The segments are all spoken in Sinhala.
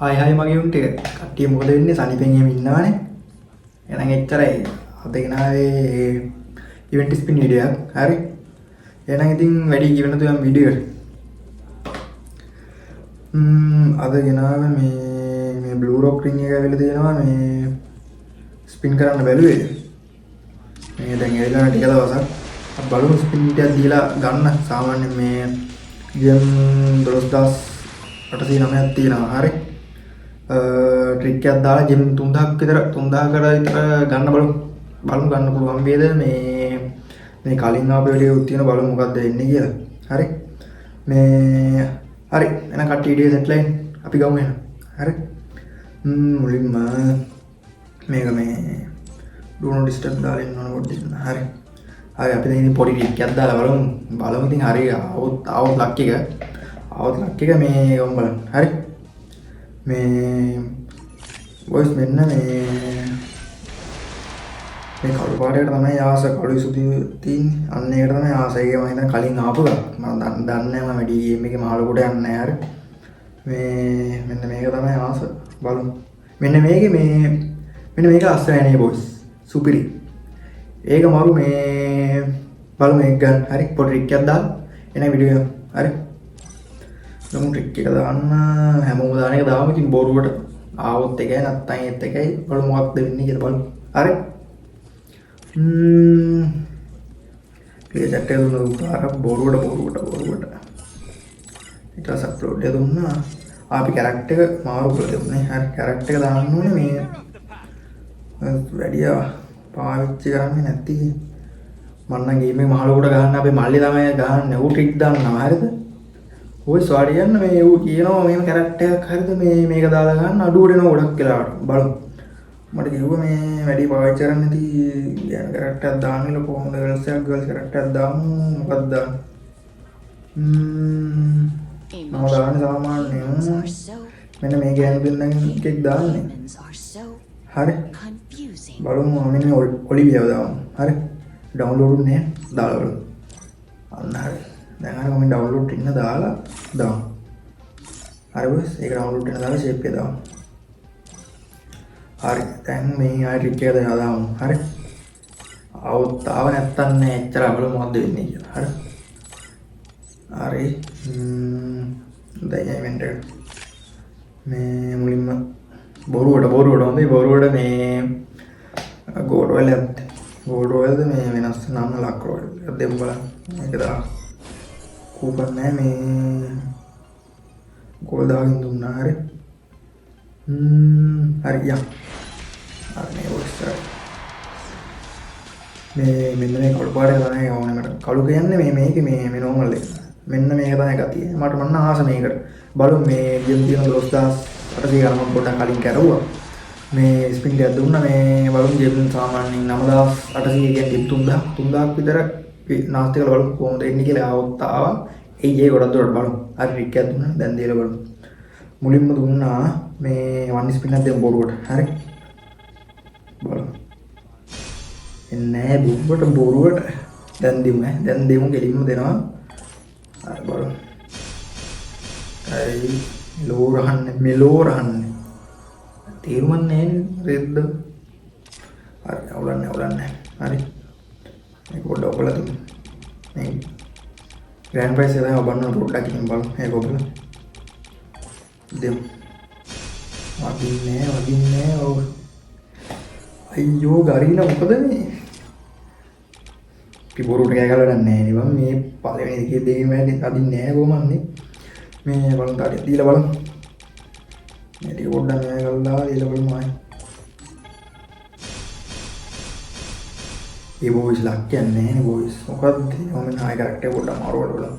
හයි මගේ උන්ට කට්ටිය මොකද වෙන්නේ සනිපෙන් එහෙම ඉන්නවනේ. එහෙනම් එච්චරයි. අද ගෙනාවේ ඉවෙන්ට් ස්පින් වීඩියෝ එකක්. හරි. එහෙනම් ඉතින් වැඩි කියන්න තුයම් වීඩියෝ එකට. අද ගෙනාවේ මේ බ්ලූ රොක් රින් එක ඇවිල්ලා තියෙනවා මේ ස්පින් කරන්න බැලුවේ. මේ දැන් ඇවිල්ලා ටික දවසක් බලමු ස්පින් ටිකක් දීලා ගන්න. සාමාන්‍යයෙන් මේ ගේම් 12809ක් තියෙනවා. හරි. ට්‍රික් එකක් දාලා ජෙම් 3000ක් විතර 3000කට විතර ගන්න බලමු ගන්න පුළුවන් වේද මේ කලින් ආපු වීඩියෝ තියෙන බලමු මොකක්ද වෙන්නේ කියලා. හරි. මේ හරි එහෙනම් කට්ටිය වීඩියෝ සෙට් ලයින් අපි ගමු එහෙනම්. හරි. මුලින්ම මේක මේ do not disturb දාලා ඉන්න ඕන පොඩ්ඩක්. හරි. හරි අපි දැන් ඉතින් පොඩි ට්‍රික් එකක් දාලා බලමු ඉතින් හරි આવොත් ලක් එක මේ ගමු බලන්න. හරි. මේ වොයිස් මෙන්න මේ කළු පාටේට තමයි ආස කළු සුදු තියෙන්නේ. අන්න ඒකට තමයි ආස. ඒක මම හිතන්නේ කලින් ආපු එකක්. මම දන්නේ නැහැ මම වැඩි ගේම් එකේ මහලුකට යන්නේ නැහැ. හරි. මේ මෙන්න මේක තමයි ආස. බලමු. මෙන්න මේක අස්සයනේ බොයිස්. සුපිරි. ඒක මරු මේ බලමු මේක ගන්න. හරි. පොඩි ට්‍රික් එකක් දාලා එන වීඩියෝ. හරි. නම් ට්‍රික් එක දාන්න හැමෝම දාන එක දාමු. ඉතින් බොරුවට ආවොත් එකයි නැත්නම් ඒත් එකයි බලමු මොකක්ද වෙන්නේ කියලා බලමු. හරි. ක්ලියර් චැට් එක දුන්නා බොරුවට ඊට පස්සේ අප්ලෝඩ් එක දුන්නා. අපි කැරක්ටර් එක මාරු කරලා දුන්නේ. හරි. කැරක්ටර් එක දාන්න ඕනේ මේ වැඩි පාවිච්චි කරන්නේ නැති මම නම් ගේම් එක මහලුකට ගහන්න අපේ මල්ලි තමයි ගහන්නේ. ඌ ට්‍රික් දාන්නවා. හරිද? ඔය සෝරි යන්න මේ ඌ කියනවා මේම කැරක්ටර් එකක් හරිද මේක දාලා ගන්න අඩුවට එනවා ගොඩක් වෙලාවට. බලමු. මට කිව්වා මේ වැඩි පාවිච්චි කරන්නේ නැති ගෑනු කැරක්ටර් එකක් දාන්න කියලා. කොහොමද ගර්ල්ස් කැරක්ටර් එකක් දාමු. මොකක්ද දාන්නේ? මම දාන්නේ සාමාන්‍යයෙන් මෙන්න මේ ගෑනු දෙන්නගෙන් එකක් දාන්නේ. හරි. බලමු මෙන්න මේ ඔලිවියාව දාමු. හරි. ඩවුන්ලෝඩ් උනේ දාලා බලමු. අන්න හරි. දැන් අර මම ඩවුන්ලෝඩ් ඉන්න දාලා දාමු. හරි බස්. ඒක ඩවුන්ලෝඩ් වෙන දාලා ෂේප් එක දාමු. හරි. දැන් මේ ආයි ට්‍රික් එක දාමු. හරි. આવොත් ආව නැත්තම් නෑ. එච්චර බලමු මොකද්ද වෙන්නේ කියලා. හරි. හරි. දැන් ඉවෙන්ට් එක මේ මුලින්ම බොරුවට හොඳයි. බොරුවට මේ ගෝඩ් මේ වෙනස් නම් ලක් රෝල් එකක් දෙමු බලන්න. මේක දා කූපන් නෑ මේ ගෝල් දාගෙන දුන්නා. හරි. හරි යම්. හරි මේ ඔස්තර මේ මෙන්න මේ කළු පාටේ තමයි ඕනේ මට. කළු කියන්නේ මේ නෝමල් එක. මෙන්න මේක තමයි ගතිය. මට මන්න ආස මේකට. බලමු මේ ජෙම් තියෙන 12800 ගණන් පොඩ්ඩක් කලින් කරුවා. මේ ස්පින් එකක් දුන්නා මේ බලමු ජෙම් සාමාන්‍යයෙන් 9800 කියන්නේ 3000ක් විතර නාස්ති කරලා බලමු කොහොමද එන්නේ කියලා. આવොත් ආවා. ඒ ගොඩක් දුරට බලමු. හරි ට්‍රික් එකක් දුන්නා. දැන් දීලා බලමු. මුලින්ම දුන්නා මේ වන් ස්පින් එකක් දෙමු බොරුවට. හරි. බලමු. එන්නේ බොරුවට දැන් දෙමු ගෙලින්ම දෙනවා. හරි බලමු. හරි මෙලෝ රහන්නේ. තේරුම් නැහැ රෙද්ද. හරි අවුලන්නේ. හරි. මේක පොඩ්ඩක් ඔබලා දුන්න. මේ ග්‍රෑන්ඩ් ප්‍රයිස් එක තමයි ඔබන්න පොඩ්ඩක් ඉතින් බලමු. මේක ඔබලා දෙමු. වදින්නේ ඔව්. අයියෝ ගරින මොකද මේ? පිපුරුට කෑගලලා නැහැ නේ මම මේ පළවෙනි එකේ දෙකේ මෑනේ අදින්නේ නැහැ කොහොමන්නේ. මේ බලන්න තාඩිය දීලා බලමු. මේ ටික පොඩ්ඩක් නෑගල්ලා දීලා බලමු ආයි. ඒ බොයිස් ලක් කියන්නේ නේ බොයිස්. මොකද්ද? මම ආයි කැරක්ටර් පොඩ්ඩක් මාරුවට බලමු.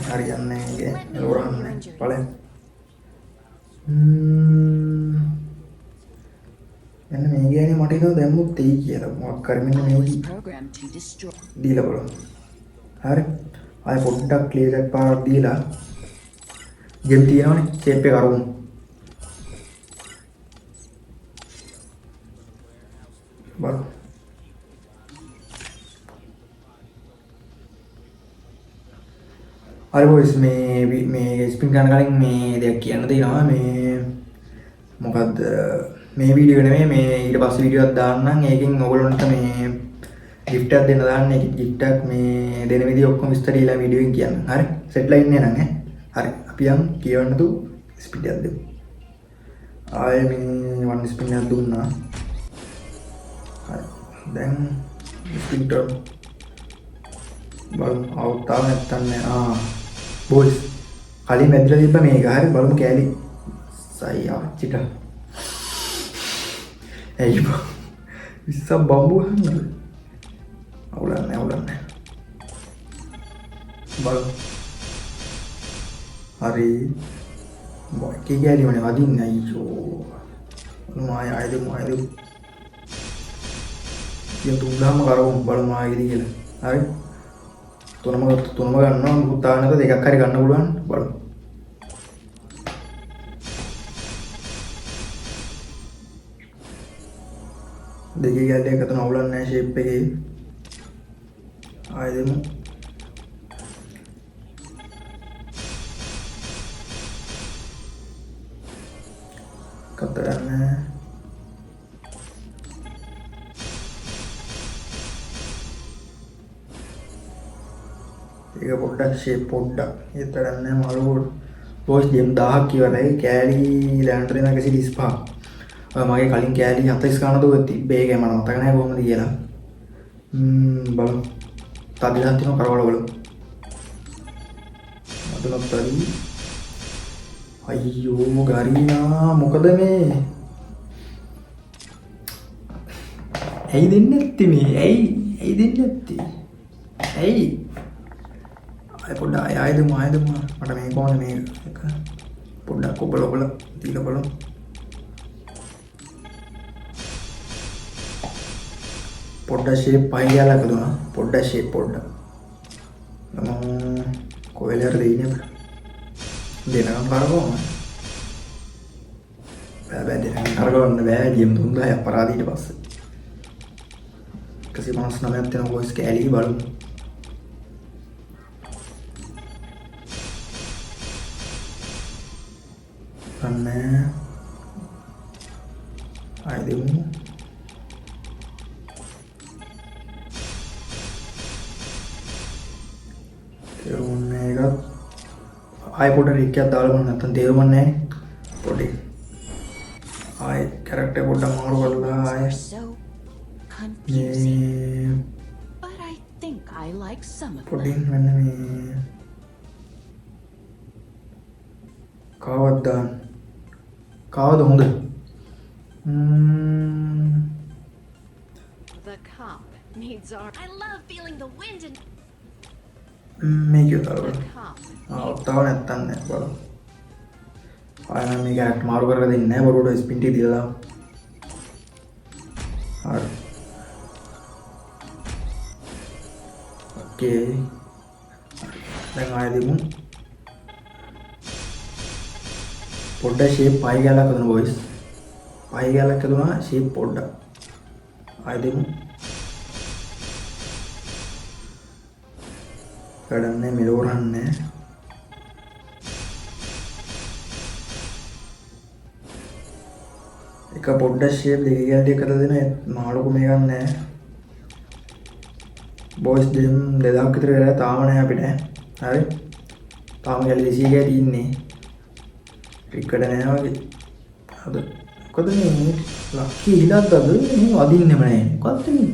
හරියන්නේ නැහැ නේද? ලෝරන්නේ. බලන්න. මෙන්න මේ ගෑනේ මට හිතෙනවා දැම්මුත් තෙයි කියලා. මොකක් කරමින් මේ දීලා බලමු. හරි. ආයි පොඩ්ඩක් ක්ලියර් එකක් පාරක් දීලා ජෙම් තියෙනවනේ ෂේප් එක අරමු. බලමු. හරි බොයිස් මේ ස්පින් කරන කලින් මේ දෙයක් කියන්න තියෙනවා මේ මොකද්ද මේ වීඩියෝ නෙමෙයි මේ ඊට පස්සේ වීඩියෝ එකක් දාන්නම් ඒකෙන් ඔයගොල්ලන්ට මේ gift එකක් දෙන්න දාන්න ඒ gift එකක් මේ දෙන විදිහ ඔක්කොම විස්තර ඊළඟ වීඩියෝ එකෙන් කියන්න. හරි සෙට් ලයින් නේ නං හරි අපි යමු කියවන්න තු ස්පීඩ් එකක් දෙමු. ආයේ මේ වන් ස්පින් එකක් දුන්නා. හරි දැන් ස්පීඩ් එක බලමු අවුට් ආව නැත්තම් නෑ බොයිස් කලින් මැදලා තිබ්බ මේක හරි බලමු කෑලි සයි ආච්චිට ඇයි බං ඉස්ස බම්බු ගන්නද අවුලන්නේ බලමු හරි බොයි කෑලි වනේ වදින්නේ අයියෝ ආයෙද කියන තුන්දාම කරවමු බලමු ආයෙද කියලා හරි තුනම ගන්නවා මුකුත් තාම නැත දෙකක් හරි ගන්න පුළුවන් බලමු දෙකේ ගැල්ල එක තුන අවුලක් නැහැ ෂේප් එකේ ආයෙ දෙමු කතරන්න ඒක පොඩ්ඩක් ෂේප් පොඩ්ඩක් ඒතරන්නේ මාළු බොයිස් ඩීම් 1000ක් ඉවරයි කෑලි දැනට දෙන 135 ඔය මගේ කලින් කෑලි 40 ගන්න දුව තිබ්බේ ඒක මම මතක නැහැ කොහොමද කියලා බලමු තදිලක් තියෙනවා කරවල බලමු අදලක් තදි අයියෝ ගරීනා මොකද මේ ඇයි දෙන්නේ නැත්තේ මේ ඇයි දෙන්නේ නැත්තේ ඇයි අය පොඩ්ඩක් ආයෙද මට මේක ඕනේ මේක පොඩ්ඩක් ඔබල දීලා බලමු පොඩ්ඩක් ෂේප් පහ ගාලා කදුනා පොඩ්ඩක් ෂේප් පොඩ්ඩක් මම කොහෙලර දෙන්නේ දෙනකම් කරගොම බෑ දෙනකම් කරගන්න බෑ ගියම් 3000 අපරාධ ඊට පස්සේ 159ක් තියෙන වොයිස් කෑලි බලමු අනේ ආයෙදමු තේරුම්නේ එකත් ආයෙ පොඩ රික්කයක් දාලා බලන්න නැත්තම් තේරුම් නැහැ පොඩි ආයෙ කැරක්ටර් පොඩ්ඩක් මාරු කරලා ආයෙ but I think I like some of පොඩි them. මෙන්න මේ කාවද දාන්න කාවද හොඳ The cop needs our. I love feeling the wind and මේක දාලා the cop. ඔක්තාව නැත්තම් නෑ බලමු ආයෙ මම මේ කැරක්ටර් මාරු කරලා දෙන්නේ නැහැ බොරුවට ස්පින් ටි දීලා දාමු හරි ඕකේ දැන් ආයෙ දෙමු පොඩ්ඩක් ෂේප් පයි ගාලා කරන වොයිස් පයි ගාලා කරනවා ෂේප් පොඩ්ඩක් ආයෙ දෙමු වැඩන්නේ මෙලෝරන්නේ එක පොඩ්ඩක් ෂේප් දෙක ගාලා එකට දෙන මාළුක මේකක් නැහැ බොයිස් දෙම් 2000ක් විතර වෙලා තාම නැහැ අපිට හරි තාම ගැලි 200 ගේ තියෙන්නේ ක්‍රිකට් නෑ වගේ අද මොකද මේ ලක්කි ඉලක්කද මේ වදින්නෙම නෑ මොකද්ද මේ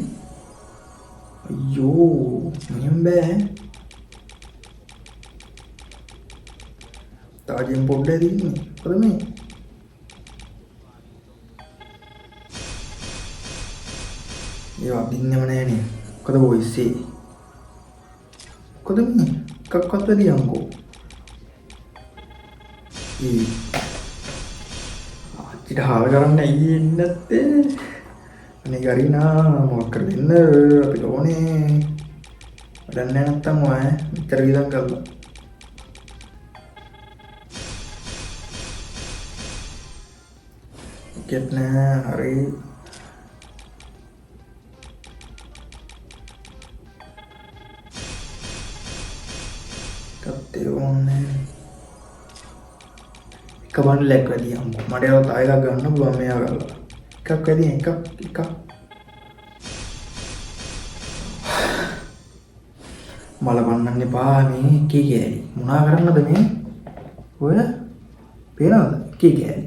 අයියෝ මෙහෙම බෑ තාජෙන් පොඩ්ඩේ දින්නේ මොකද මේ ඒ වදින්නෙම නෑනේ මොකද වොයිස් ඒ මොකද මේ කක්කත් වැඩියන්කෝ ආච්චිට හාල කරන්න ඇයි එන්නේ නැත්තේ අනේ ගරිනා මොකක් කරලා දෙන්න අපිට ඕනේ වැඩක් නැහැ නැත්තම් ඔය මෙච්චර විදන් කරලා ටිකට් නෑ හරි කත්තේ බණ්ඩලයක් වැඩි අම්මෝ. මට ඒවා තව එකක් ගන්න පුළුවන් මෙයා කරලා. එකක් වැඩි එකක්. මල පන්නන්න එපා මේ කී කෑලි. මොනා කරන්නද මේ? ඔය පේනවද? කී කෑලි.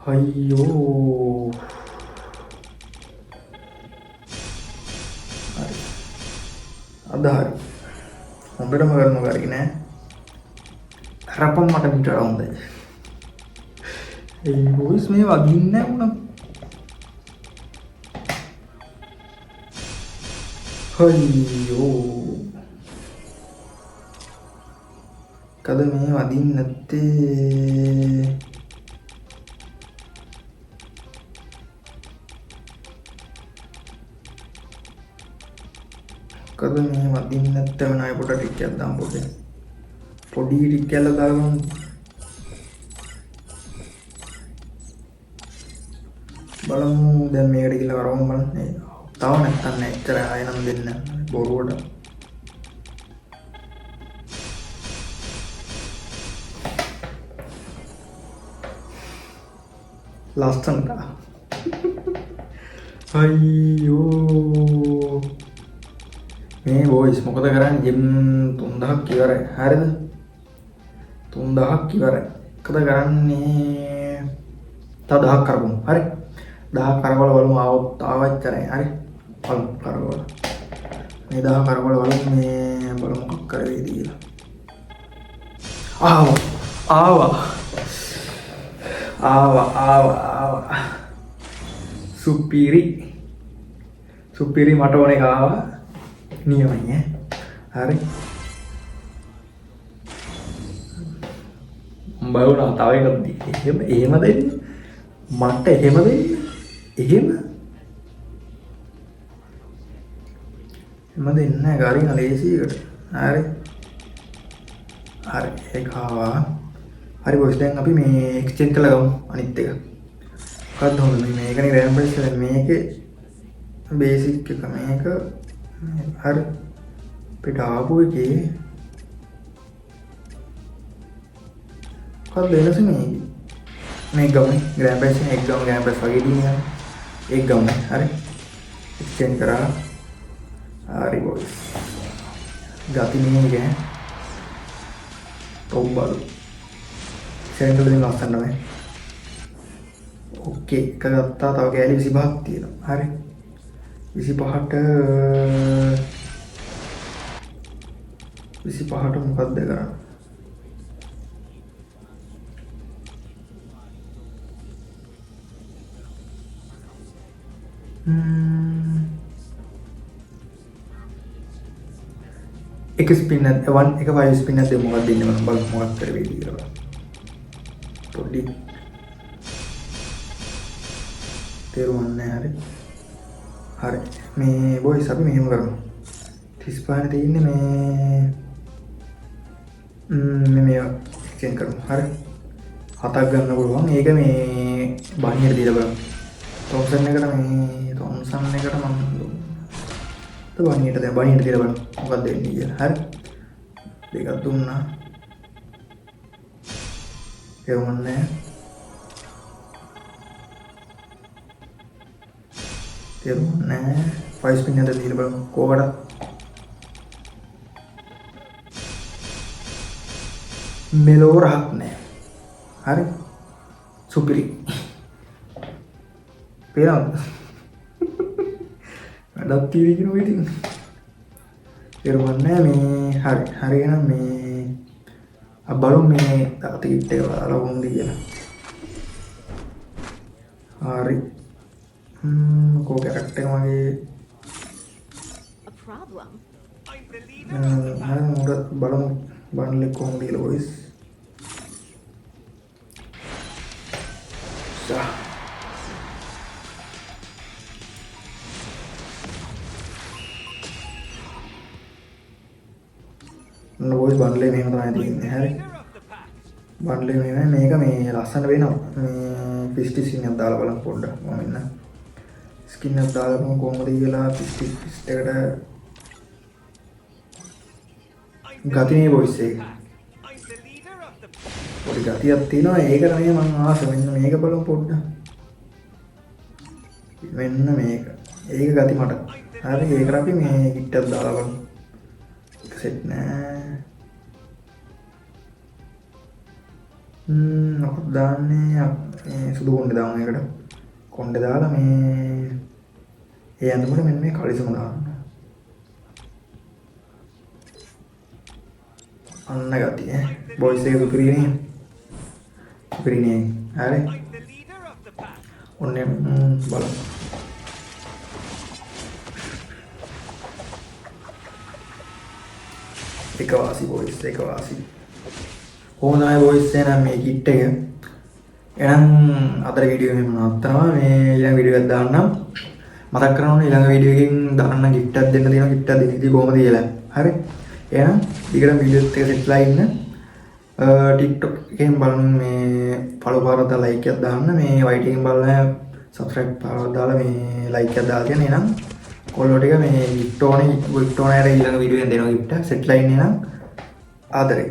අයියෝ. හරි. අද හරි. හොඳටම කරනවා කරගෙන නෑ. කරපම් මට මිට හොඳයි. ඒ බොයිස් මේ වදින්නේ නැහැ මොනවා. අයියෝ. කද මේ වදින්නේ නැත්තේ? කද මේ වදින්නේ නැත්තේ නෑ පොඩ ටිකක් දාන්න පොඩි ටික කියලා දාගමු. බලමු දැන් මේකට කියලා කරවමු බලන්න. තව නැත්තම් නෑ එච්චර ආයෙ නම් දෙන්න බොරුවට. ලස්සනට. අයියෝ. මේ බොයිස් මොකද කරන්නේ? ජිම් 3000ක් ඉවරයි. හරිද? 3000ක් ඉවරයි. මොකද කරන්නේ? තව 1000ක් කරගමු. හරි. 1000ක් කරවල බලමු ආවත් කරේ. හරි. බලමු කරවල. මේ 1000 කරවල බලමු මේ බලමු මොකක් කරේද කියලා. ආවා. සුපිරි මට ඕනේ ආවා. නියමයි ඈ. හරි. බලුණා තව එකක් දී. එහෙම දෙන්න. මට එහෙම දෙන්න. එහෙම දෙන්න නෑ ගාරින ලේසියකට. හරි. ඒක ආවා. හරි බොස් දැන් අපි මේ එක්ස්චේන්ජ් කරලා ගමු අනිත් එක. මොකක්ද හොඳ මේකනේ රෑම් ප්‍රයිස් මේකේ බේසික් එක මේක හරි පිට ආපු එකේ මොකක්ද වෙනස මේ ගමනේ ග්‍රෑම් ප්‍රයිස් එක ගම ග්‍රෑම් ප්‍රයිස් වගේ දිනේ එක ගම හරි එක්ස්චේන්ජ් කරා හරි බොස් ගති නේ එක තොම් බල සෙන්ටර් දෙන්න ලස්සන නෑ ඕකේ එක ගත්තා තව කෑලි 25ක් තියෙනවා හරි 25ට මොකක්ද කරන්නේ එක ස්පින් එක 5 ස්පින් එකක් දෙමු මොකක්ද දෙන්නේ මම බලමු මොකක් කරේ කියලා පොඩි තේරුම්න්නේ හරි මේ බොයිස් අපි මෙහෙම කරමු 35 තියෙන්නේ මේ එක්ස්චේන්ජ් කරමු හරි 7ක් ගන්න පුළුවන් ඒක මේ බණියට දීලා බලමු තොම්සන් එකට මම බණියට දීලා බලමු මොකක්ද දෙන්නේ කියලා හරි දෙකක් දුන්නා තේරුම්න්නේ 5 ස්පින් එකක් දීලා බලමු කොහොමද මෙලෝ රහක් නෑ හරි සුපිරි පේනවද වැඩක් තියෙන්නේ කියන එක ඉතින් තේරුම්න්නේ මේ හරි එහෙනම් මේ බලමු මේ ටිකට් එක බලමු කියලා හරි को कैरेक्टर मगे मुरत बड़म बनले कॉमेडी वॉइस वॉइस बनले में मतलब है बनले में මේක මේ ලස්සන වෙනවා මේ පිස්ටි සීන් එකක් දාලා බලන්න පොඩ්ඩක් මම ඉන්න ස්කින් එකක් දාලා මම කොහොමද කියලා පිස්ටි එකට ගතිනේ වොයිස් එක පොඩි ගතියක් තියෙනවා. ඒකට මේ මම ආස මෙන්න මේක බලමු පොඩ්ඩක්. මෙන්න මේක. ඒක ගති මට. හරි ඒකට අපි මේ කිට්ටක් දාලා බලමු. සෙට් නෑ. මොකක්ද දාන්නේ? මේ සුදු කොණ්ඩේ දාමු මේකට. කොණ්ඩේ දාලා මේ ඒ ඇඳුමට මෙන්න මේ කලිසම දාන්න. අන්න ගතිය බොයිස් එක සුපිරිනේ. සුපිරිනේ. හරි. ඔන්නේ බලමු. එක වාසි බොයිස් එක වාසි. ඕනයි බොයිස් එහෙනම් මේ කිට් එක. එහෙනම් අතර වීඩියෝ එක මම නවත්තනවා. මේ ඊළඟ වීඩියෝ එකක් දාන්නම්. මතක් කරගන්න ඕනේ ඊළඟ වීඩියෝ එකකින් දාන්න කිට්ටක් දෙන්න තියෙනවා. කිට්ටක් දෙන්න ඉතින් කොහොමද කියලා. හරි. එහෙනම් ඊළඟ වීඩියෝ එක සෙට්ලා ඉන්න. TikTok එකෙන් බලන්න මේ follow පාරක් දාලා like එකක් දාන්න. මේ white එකෙන් බලන්න subscribe පාරක් දාලා මේ like එකක් දාලා තියන්න. එහෙනම් කොල්ලෝ ටික මේ gift ඕනේ ඊළඟ වීඩියෝ එකෙන් දෙනවා gift. සෙට්ලා ඉන්නේ නම් ආදරේ